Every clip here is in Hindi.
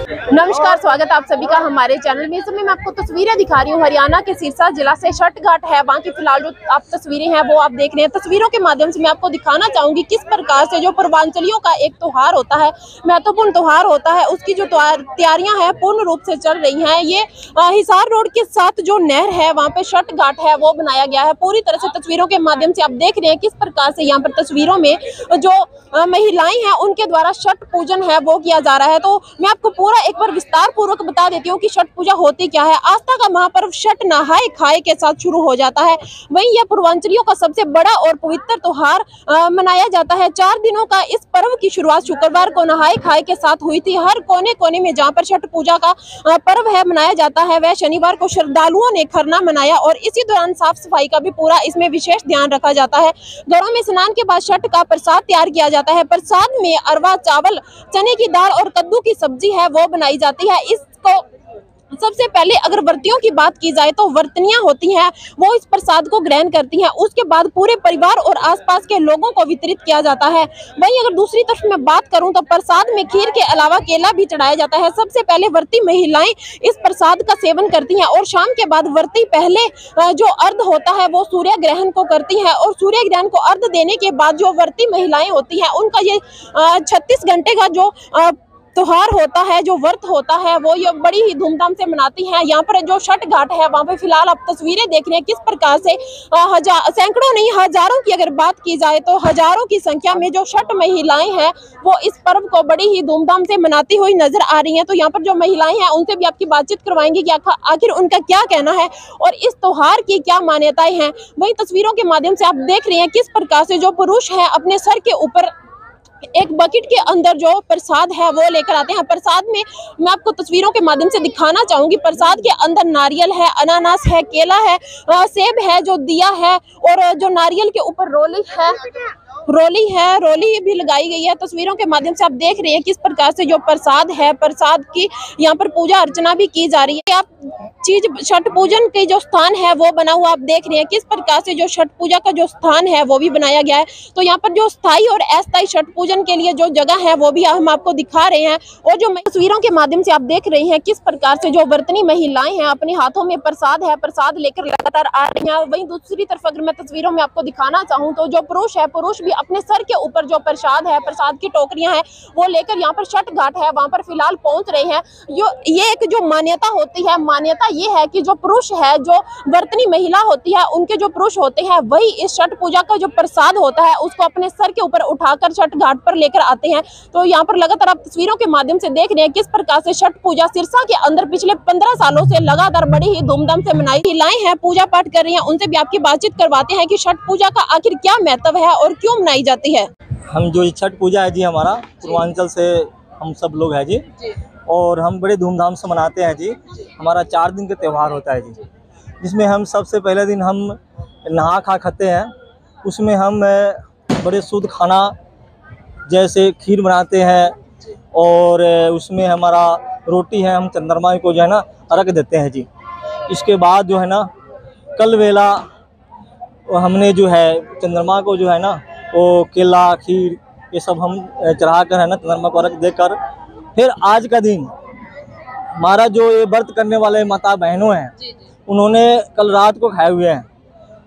नमस्कार, स्वागत आप सभी का हमारे चैनल में। इस समय मैं आपको तस्वीरें दिखा रही हूँ हरियाणा के सिरसा जिला से। छठ घाट है वहाँ की फिलहाल जो आप तस्वीरें हैं वो आप देख रहे हैं। तस्वीरों के माध्यम से मैं आपको दिखाना चाहूंगी किस प्रकार से जो पूर्वांचलियों का एक त्योहार होता है, महत्वपूर्ण त्योहार होता है, उसकी जो तैयारियां हैं पूर्ण रूप से चल रही हैं। ये हिसार रोड के साथ जो नहर है वहाँ पे छठ घाट है वो बनाया गया है। पूरी तरह से तस्वीरों के माध्यम से आप देख रहे हैं किस प्रकार से यहाँ पर तस्वीरों में जो महिलाएं हैं उनके द्वारा छठ पूजन है वो किया जा रहा है। तो मैं आपको पूरा एक बार विस्तार पूर्वक बता देती हूँ कि छठ पूजा होती क्या है। आस्था का महापर्व छठ नहाए खाए के साथ शुरू हो जाता है। वहीं यह पूर्वांचलियों का सबसे बड़ा और पवित्र त्योहार मनाया जाता है। 4 दिनों का इस पर्व की शुरुआत शुक्रवार को नहाए खाए के साथ हुई थी। हर कोने कोने में जहाँ पर छठ पूजा का पर्व है मनाया जाता है, वह शनिवार को श्रद्धालुओं ने खरना मनाया और इसी दौरान साफ सफाई का भी पूरा इसमें विशेष ध्यान रखा जाता है। घरों में स्नान के बाद छठ का प्रसाद तैयार किया जाता है। प्रसाद में अरवा चावल, चने की दाल और कद्दू की सब्जी है वो बनाई जाती है। इसको सबसे पहले अगर व्रतियों की बात की जाए तो व्रतनियां होती हैं, वो इस प्रसाद को ग्रहण करती हैं। उसके बाद पूरे परिवार और आसपास के लोगों को वितरित किया जाता है। वहीं अगर दूसरी तरफ मैं बात करूं तो प्रसाद में खीर के अलावा केला भी चढ़ाया जाता है। सबसे पहले व्रती महिलाएं इस प्रसाद का सेवन करती हैं और शाम के बाद व्रती पहले जो अर्घ होता है वो सूर्य ग्रहण को करती है और सूर्य ग्रहण को अर्घ देने के बाद जो व्रती महिलाएं होती हैं उनका ये 36 घंटे का जो त्योहार होता है, जो व्रत होता है, वो ये बड़ी ही धूमधाम से मनाती हैं। यहाँ पर जो छठ घाट है वहाँ पे फिलहाल आप तस्वीरें देख रहे हैं किस प्रकार से सैकड़ों नहीं हजारों की अगर बात की जाए तो हजारों की संख्या में जो छठ महिलाएं हैं वो इस पर्व को बड़ी ही धूमधाम से मनाती हुई नजर आ रही हैं। तो यहाँ पर जो महिलाएं हैं उनसे भी आपकी बातचीत करवाएंगे कि आखिर उनका क्या कहना है और इस त्योहार की क्या मान्यताएं हैं। वही तस्वीरों के माध्यम से आप देख रहे हैं किस प्रकार से जो पुरुष है अपने सर के ऊपर एक बकेट के अंदर जो प्रसाद है वो लेकर आते हैं। प्रसाद में मैं आपको तस्वीरों के माध्यम से दिखाना चाहूंगी, प्रसाद के अंदर नारियल है, अनानास है, केला है, सेब है, जो दिया है और जो नारियल के ऊपर रोली भी लगाई गई है। तस्वीरों के माध्यम से आप देख रहे हैं किस प्रकार से जो प्रसाद है, प्रसाद की यहाँ पर पूजा अर्चना भी की जा रही है। आप चीज छठ पूजन के जो स्थान है वो बना हुआ आप देख रहे हैं किस प्रकार से जो छठ पूजा का जो स्थान है वो भी बनाया गया है। तो यहाँ पर जो स्थायी और अस्थायी छठ पूजन के लिए जो जगह है वो भी हम आपको दिखा रहे हैं। और जो तस्वीरों के माध्यम से आप देख रहे हैं किस प्रकार से जो व्रतनी महिलाएं हैं अपने हाथों में प्रसाद है, प्रसाद लेकर लगातार आ रही हैं। वहीं दूसरी तरफ अगर मैं तस्वीरों में आपको दिखाना चाहूँ तो जो पुरुष है, पुरुष भी अपने सर के ऊपर जो प्रसाद है, प्रसाद की टोकरियां हैं वो लेकर यहाँ पर छठ घाट है वहां पर फिलहाल पहुंच रहे हैं। ये एक जो मान्यता होती है, मान्यता ये है कि जो पुरुष है, जो व्रतनी महिला होती है, उनके जो पुरुष होते हैं वही इस छठ पूजा का जो प्रसाद होता है उसको अपने सर के ऊपर उठाकर छठ घाट पर लेकर आते हैं। तो यहाँ पर लगातार आप तस्वीरों के माध्यम से देख रहे हैं किस प्रकार से छठ पूजा सिरसा के अंदर पिछले 15 सालों से लगातार बड़ी ही धूमधाम से मनाई। महिलाएं हैं पूजा पाठ कर रही हैं, उनसे भी आपकी बातचीत करवाते हैं कि छठ पूजा का आखिर क्या महत्व है और क्यों मनाई जाती है। हम जो छठ पूजा है जी, हमारा पूर्वांचल से हम सब लोग हैं जी और हम बड़े धूमधाम से मनाते हैं जी। हमारा 4 दिन का त्यौहार होता है जी, जिसमें हम सबसे पहले दिन हम नहा खा खाते हैं। उसमें हम बड़े शुद्ध खाना जैसे खीर बनाते हैं और उसमें हमारा रोटी है, हम चंद्रमा को जो है ना अर्घ देते हैं जी। इसके बाद जो है ना कल वेला हमने जो है चंद्रमा को जो है ना वो केला खीर ये सब हम चढ़ा कर है ना चंद्रमा को अर्घ देकर, फिर आज का दिन हमारा जो ये व्रत करने वाले माता बहनों हैं उन्होंने कल रात को खाए हुए हैं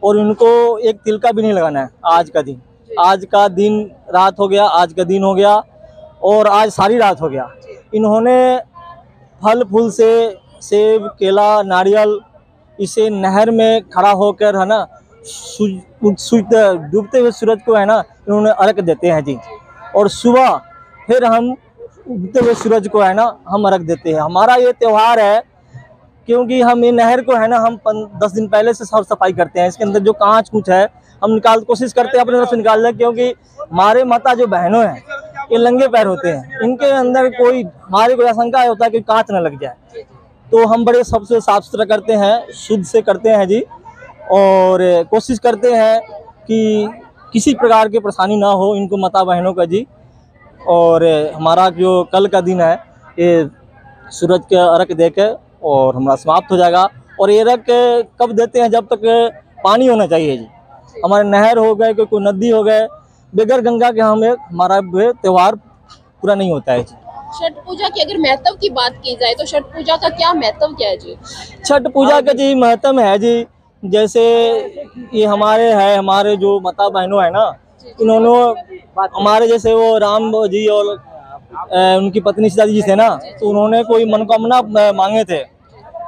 और उनको एक तिल का भी नहीं लगाना है। आज का दिन रात हो गया, आज का दिन हो गया और आज सारी रात हो गया। इन्होंने फल फूल से सेब केला नारियल इसे नहर में खड़ा होकर है ना डूबते हुए सूरज को है ना इन्होंने अर्घ देते हैं जी। और सुबह फिर हम उगते हुए सूरज को है ना हम अर्घ देते हैं। हमारा ये त्यौहार है क्योंकि हम ये नहर को है ना हम 10 दिन पहले से साफ सफाई करते हैं। इसके अंदर जो कांच कुछ है हम कोशिश करते हैं अपने तरफ से निकालने, क्योंकि हमारे माता जो बहनों हैं ये नंगे पैर होते हैं, इनके अंदर हमारी कोई आशंका होता है कि कांच न लग जाए। तो हम बड़े सबसे साफ सुथरा करते हैं, शुद्ध से करते हैं जी और कोशिश करते हैं कि किसी प्रकार की परेशानी ना हो इनको माता बहनों का जी। और हमारा जो कल का दिन है ये सूरज के अर्घ देकर और हमारा समाप्त हो जाएगा। और ये अर्घ कब देते हैं? जब तक पानी होना चाहिए जी। हमारे नहर हो गए, कोई नदी हो गए, बगैर गंगा के हमारा त्यौहार पूरा नहीं होता है जी। छठ पूजा की अगर महत्व की बात की जाए तो छठ पूजा का क्या महत्व क्या है जी? छठ पूजा का जी महत्व है जी, जैसे ये हमारे जो माता बहनों है ना, इन्होंने हमारे जैसे वो राम जी और उनकी पत्नी सीता जी थे ना, तो उन्होंने कोई मनोकामना मांगे थे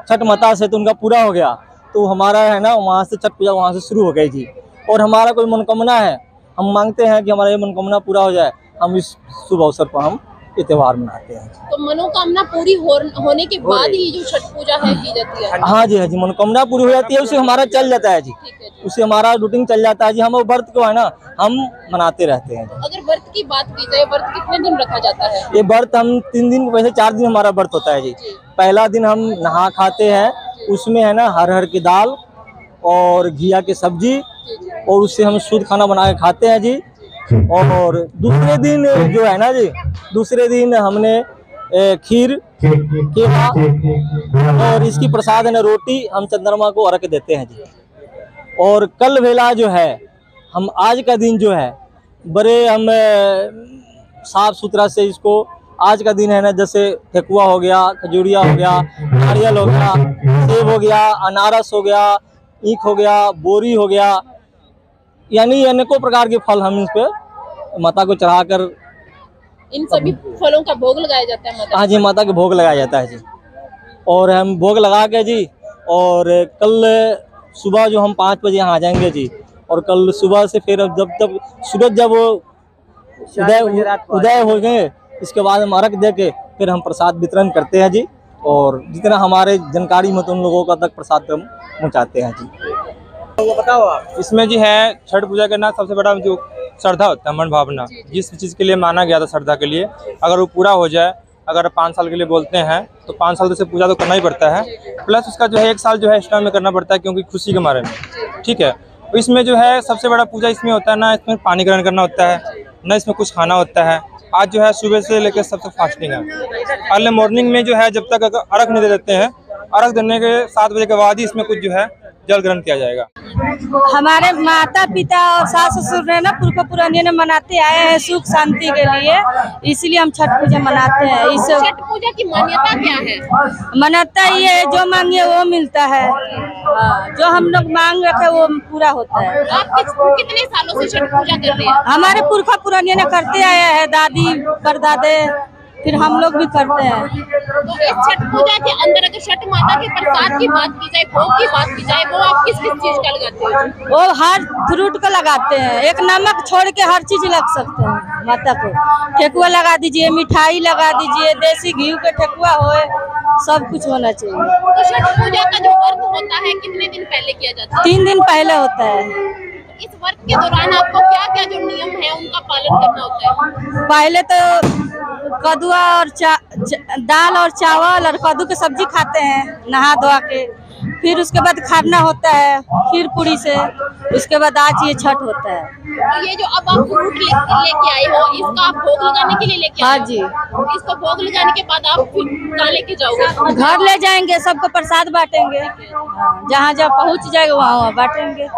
छठ माता से, तो उनका पूरा हो गया। तो हमारा है ना वहाँ से छठ पूजा वहाँ से शुरू हो गई जी। और हमारा कोई मनोकामना है, हम मांगते हैं कि हमारा ये मनोकामना पूरा हो जाए, हम इस शुभ अवसर पर हम ये त्योहार मनाते हैं। तो मनोकामना पूरी होने के बाद ही जो छठ पूजा है की जाती है? हाँ जी, हाँ जी, मनोकामना पूरी हो जाती है, उससे हमारा चल जाता है जी, उससे हमारा रूटीन चल जाता है जी। हम व्रत को है ना हम मनाते रहते हैं। अगर व्रत की बात की जाए, व्रत कितने दिन रखा जाता है? ये व्रत हम 3 दिन, वैसे 4 दिन हमारा व्रत होता है जी। पहला दिन हम नहा खाते हैं, उसमें है ना हर की दाल और घिया की सब्जी, और उससे हम शुद्ध खाना बना के खाते हैं जी। और दूसरे दिन जो है ना जी, दूसरे दिन हमने खीर, केला और इसकी प्रसाद है ना रोटी, हम चंद्रमा को अर्घ देते हैं जी। और कल वेला जो है, हम आज का दिन जो है बड़े हम साफ सुथरा से इसको, आज का दिन है ना, जैसे ठेकुआ हो गया, खजूरिया हो गया, नारियल हो गया, सेब हो गया, अनारस हो गया, ईख हो गया, बोरी हो गया, यानी अनेकों प्रकार के फल हम इस पे माता को चढ़ाकर, इन सभी फलों का भोग लगाया जाता है माता? हाँ जी, माता के भोग लगाया जाता है जी। और हम भोग लगा के जी, और कल सुबह जो हम 5 बजे यहाँ आ जाएंगे जी। और कल सुबह से फिर जब तक सूरज जब उदय हो गए, इसके बाद हम अर्घ दे के फिर हम प्रसाद वितरण करते हैं जी। और जितना हमारे जानकारी में तो उन लोगों का तक प्रसाद हम पहुँचाते हैं जी। वो बताओ आप। इसमें जी है छठ पूजा का ना सबसे बड़ा जो श्रद्धा होता है, मन भावना, जिस चीज़ के लिए माना गया था श्रद्धा के लिए, अगर वो पूरा हो जाए, अगर 5 साल के लिए बोलते हैं तो 5 साल से पूजा तो करना ही पड़ता है, प्लस उसका जो है 1 साल जो है एक्स्ट्रा में करना पड़ता है, क्योंकि खुशी के मारे में, ठीक है। तो इसमें जो है सबसे बड़ा पूजा इसमें होता है ना, इसमें पानी ग्रहण करना होता है ना, इसमें कुछ खाना होता है। आज जो है सुबह से लेकर सबसे फास्टिंग है। अर्ली मॉर्निंग में जो है जब तक अगर अर्घ नहीं दे देते हैं, अर्घ देने के 7 बजे के बाद ही इसमें कुछ जो है जल ग्रहण किया जाएगा। हमारे माता पिता और सास ससुर ने ना पुरखा पुरानियों ने मनाते आए हैं सुख शांति के लिए, इसलिए हम छठ पूजा मनाते हैं। इस छठ पूजा की मान्यता क्या है? मान्यता ये है, जो मांगे वो मिलता है, जो हम लोग मांग रखे वो पूरा होता है। आप कितने सालों से छठ पूजा कर रहे हैं? हमारे पुरखा पुरानियों ने करते आए हैं, दादी परदादे, फिर हम लोग भी करते हैं। तो इस छठ पूजा के अंदर अगर छठ माता के प्रसाद की बात की जाए, भोग की बात की जाए, वो आप किस किस चीज का लगाते हैं? वो हर फ्रूट का लगाते हैं, एक नमक छोड़ के हर चीज लग सकते हैं माता को। ठेकुआ लगा दीजिए, मिठाई लगा दीजिए, देसी घी के ठेकुआ होए, सब कुछ होना चाहिए। तो छठ पूजा का जो व्रत होता है कितने दिन पहले किया जाता है? 3 दिन पहले होता है। इस व्रत के दौरान आपको क्या क्या जो नियम है उनका पालन करना होता है? पहले तो कद्दुआ और दाल और चावल और कद्दू की सब्जी खाते हैं नहा धोआ के, फिर उसके बाद खाना होता है खीर पूरी से, उसके बाद आज ये छठ होता है। तो ये जो अब आप फ्रूट लेके आए हो, इसका आप भोग लगाने के लिए लेके आए हो? हाँ जी। इसको भोग लगाने के बाद आप फिर कहाँ लेके जाओगे? घर ले जाएंगे, सबको प्रसाद बांटेंगे, जहाँ जहाँ पहुँच जाएगा वहाँ बांटेंगे।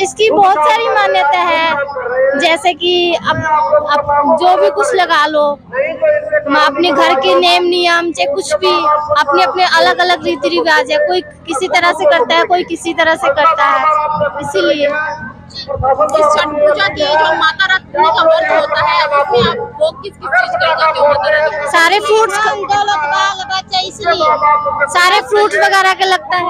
इसकी बहुत सारी मान्यता है, जैसे कि अब जो भी कुछ लगा लो, अपने घर के नेम नियम चाहे कुछ भी, अपने अपने अलग अलग रीति रिवाज है, कोई किसी तरह से करता है, कोई किसी तरह से करता है, इसीलिए इस छठ पूजा की जो माता रानी का व्रत होता है, उसमें आप भोग किस किस चीज का लगाते हो माता रानी को? सारे फ्रूट्स इसलिए सारे फ्रूट्स वगैरह के लगता है,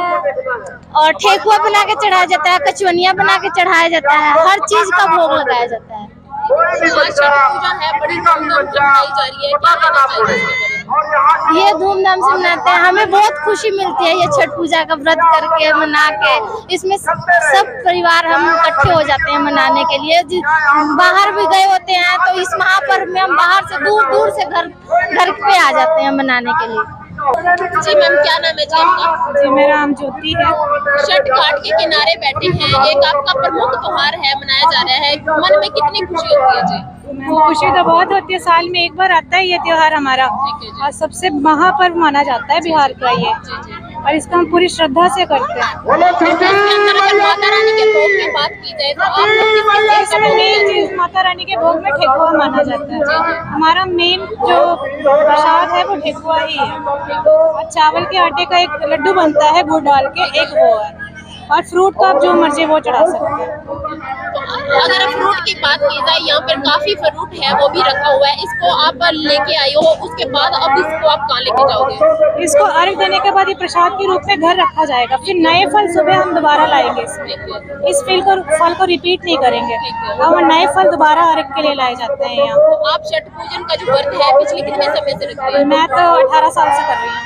और ठेकुआ बना के चढ़ाया जाता है, कचवनिया बना के चढ़ाया जाता है, हर चीज का भोग लगाया जाता है। आज छठ पूजा है, बड़ी धूमधाम से मनाई जा रही है, क्या कहना चाहिए इसके बारे में? ये धूमधाम से मनाते हैं, हमें बहुत खुशी मिलती है ये छठ पूजा का व्रत करके मना के। इसमें सब परिवार हम इकट्ठे हो जाते हैं मनाने के लिए। बाहर भी गए होते हैं तो इस महापर्व में हम बाहर से दूर दूर से घर पे आ जाते हैं मनाने के लिए। जी मैम, क्या नाम है जी आपका? जी मेरा नाम ज्योति है। छठ घाट के किनारे बैठे हैं, एक आपका प्रमुख त्योहार है, मनाया जा रहा है, मन में कितनी खुशी होती है जी? खुशी तो बहुत होती है, साल में एक बार आता है ये त्योहार हमारा, और सबसे महापर्व माना जाता है बिहार का ये। और इसको हम पूरी श्रद्धा से करते हैं। अगर माता रानी के भोग की बात की जाए तो आप लोग इसमें मेन चीज माता रानी के भोग में ठेकुआ माना जाता है। हमारा मेन जो प्रसाद है वो ठेकुआ ही है, और चावल के आटे का एक लड्डू बनता है गुड़ डाल के, एक वो है, और फ्रूट का आप जो मर्जी वो चढ़ा सकते हैं। अगर फ्रूट की बात की जाए, यहाँ पर काफी फ्रूट है वो भी रखा हुआ है, इसको आप लेके आई हो, उसके बाद अब इसको आप कहाँ लेके जाओगे? इसको अर्घ देने के बाद ये प्रसाद के रूप में घर रखा जाएगा, फिर नए फल सुबह हम दोबारा लाएंगे इसमें। इस फल को रिपीट नहीं करेंगे, अब नए फल दोबारा अर्घ के लिए लाए जाते हैं यहाँ। तो आप छठ पूजन का जो व्रत है पिछले कितने समय से रखते हैं? मैं तो 18 साल से कर रही हूँ।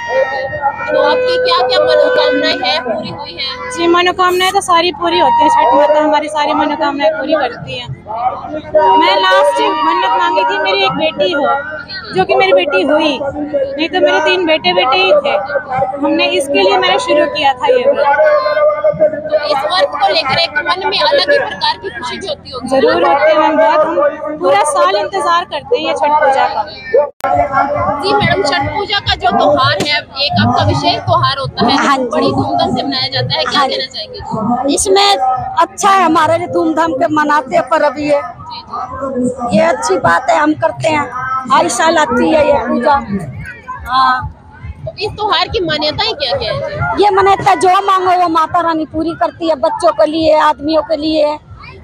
तो आपकी क्या क्या मनोकामनाएं हैं पूरी हुई हैं? जी, मनोकामनाएं तो सारी पूरी होती है, छठ माता हमारी सारी मनोकामनाएं पूरी करती हैं। मैं लास्ट मन्नत मांगी थी मेरी एक बेटी हो, जो कि मेरी बेटी हुई, नहीं तो मेरे 3 बेटे ही थे। हमने इसके लिए मैंने शुरू किया था ये व्रत। तो इस व्रत को लेकर एक मन में अलग ही प्रकार की खुशी भी होती होगी। जरूर होती है, हम पूरा साल इंतजार करते हैं ये छठ पूजा का। जी मैडम, छठ पूजा का जो त्योहार है एक आपका विशेष त्योहार होता है, हाँ जी। बड़ी धूमधाम से मनाया जाता है, क्या हाँ कहना चाहेंगे? इसमें अच्छा है, हमारे लिए धूमधाम के मनाते हैं पर्व ये अच्छी बात है, हम करते हैं, हर साल आती है ये पूजा। हाँ, तो इस त्योहार की मान्यताएं क्या क्या है? ये मान्यता जो मांगो वो माता रानी पूरी करती है, बच्चों के लिए, आदमियों के लिए,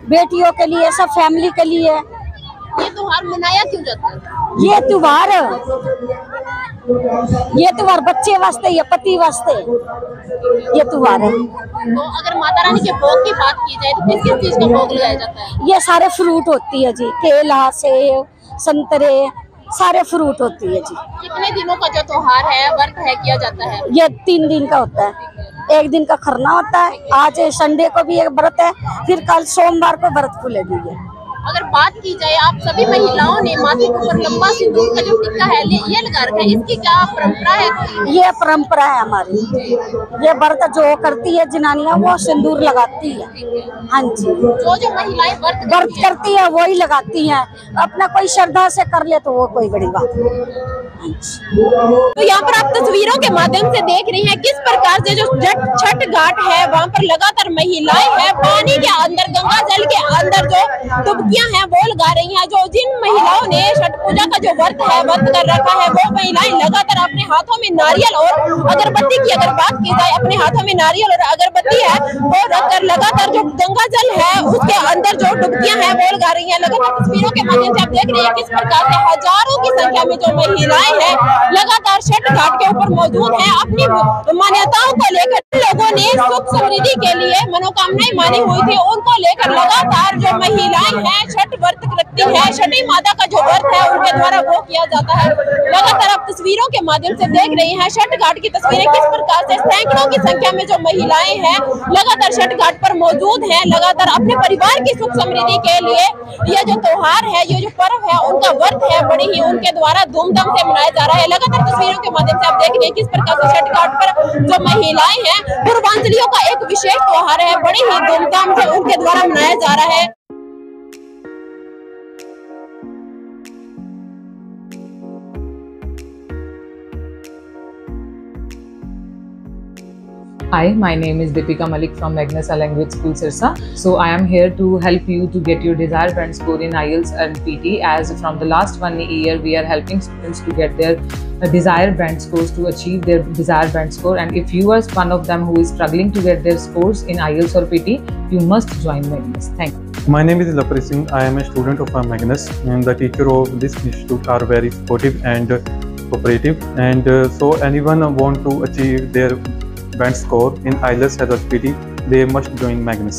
बेटियों के लिए, सब फैमिली के लिए। ये त्योहार मनाया क्यों जाता है? ये त्योहार बच्चे वास्ते, ये पति वास्ते ये त्योहार है। तो अगर माता रानी के भोग की बात की जाए तो किस किस चीज का भोग लगाया जाता है? ये सारे फ्रूट होती है जी, केला, सेब, संतरे, सारे फ्रूट होती है जी। कितने दिनों का जो त्योहार है व्रत है किया जाता है? ये 3 दिन का होता है, एक दिन का खरना होता है, आज संडे को भी एक व्रत है, फिर कल सोमवार को व्रत खुलेगी ये। अगर बात की जाए, आप सभी महिलाओं ने माथे के ऊपर लंबा सिंदूर का जो टिक्का है ये लगा रखा है, इसकी क्या परंपरा है? ये परंपरा है हमारी, ये व्रत जो करती है जनानियां वो सिंदूर लगाती है। हाँ जी, जो महिलाएं व्रत करती है वही लगाती हैं, अपना कोई श्रद्धा से कर ले तो वो कोई बड़ी बात नहीं। तो यहाँ पर आप तस्वीरों के माध्यम से देख रही हैं किस प्रकार से जो छठ घाट है वहाँ पर लगातार महिलाएं हैं पानी के अंदर, गंगा जल के अंदर जो डुबकियां हैं वो लगा रही हैं। जो जिन महिलाओं ने छठ पूजा का जो व्रत कर रखा है वो महिलाएं लगातार अपने हाथों में नारियल और अगरबत्ती की अगर बात की जाए, अपने हाथों में नारियल और अगरबत्ती है वो रखकर लगातार जो गंगा जल है उसके अंदर जो डुबकियां हैं वो लगा रही है। लगातार तस्वीरों के माध्यम से आप देख रहे हैं किस प्रकार से हजारों की संख्या में जो महिलाएं है लगातार छठ घाट के ऊपर मौजूद है। अपनी मान्यताओं को लेकर लोगों ने सुख समृद्धि के लिए मनोकामनाएं मानी हुई थी, उनको लेकर लगातार जो महिलाएं हैं छठ व्रत रखती है, छठी माता का जो व्रत है उनके द्वारा वो किया जाता है। लगातार आप तस्वीरों के माध्यम से देख रही हैं छठ घाट की तस्वीरें किस प्रकार से सैकड़ों की संख्या में जो महिलाएं हैं लगातार छठ घाट पर मौजूद है, लगातार अपने परिवार की सुख समृद्धि के लिए यह जो त्योहार है, ये जो पर्व है, उनका व्रत है, बड़ी ही उनके द्वारा धूमधाम से मनाया जा रहा है। लगातार तस्वीरों के माध्यम से आप देख रहे हैं किस प्रकार से छठ घाट पर जो महिलाएं हैं पूर्वांचलियों का एक विशेष त्योहार है, बड़ी ही धूमधाम से उनके द्वारा मनाया जा रहा है। Hi, my name is Deepika Malik from Magnus Language School, Sirsa. So I am here to help you to get your desired band score in IELTS and PT, as from the last 1 year we are helping students to get their desired band scores, to achieve their desired band score. And if you are one of them who is struggling to get their scores in IELTS or PT, you must join Magnus. Thank you. My name is Lapri Singh. I am a student of Magnus, and the teacher of this institute are very supportive and cooperative. And so anyone want to achieve their band score in IELTS as a PT, they must join Magnus.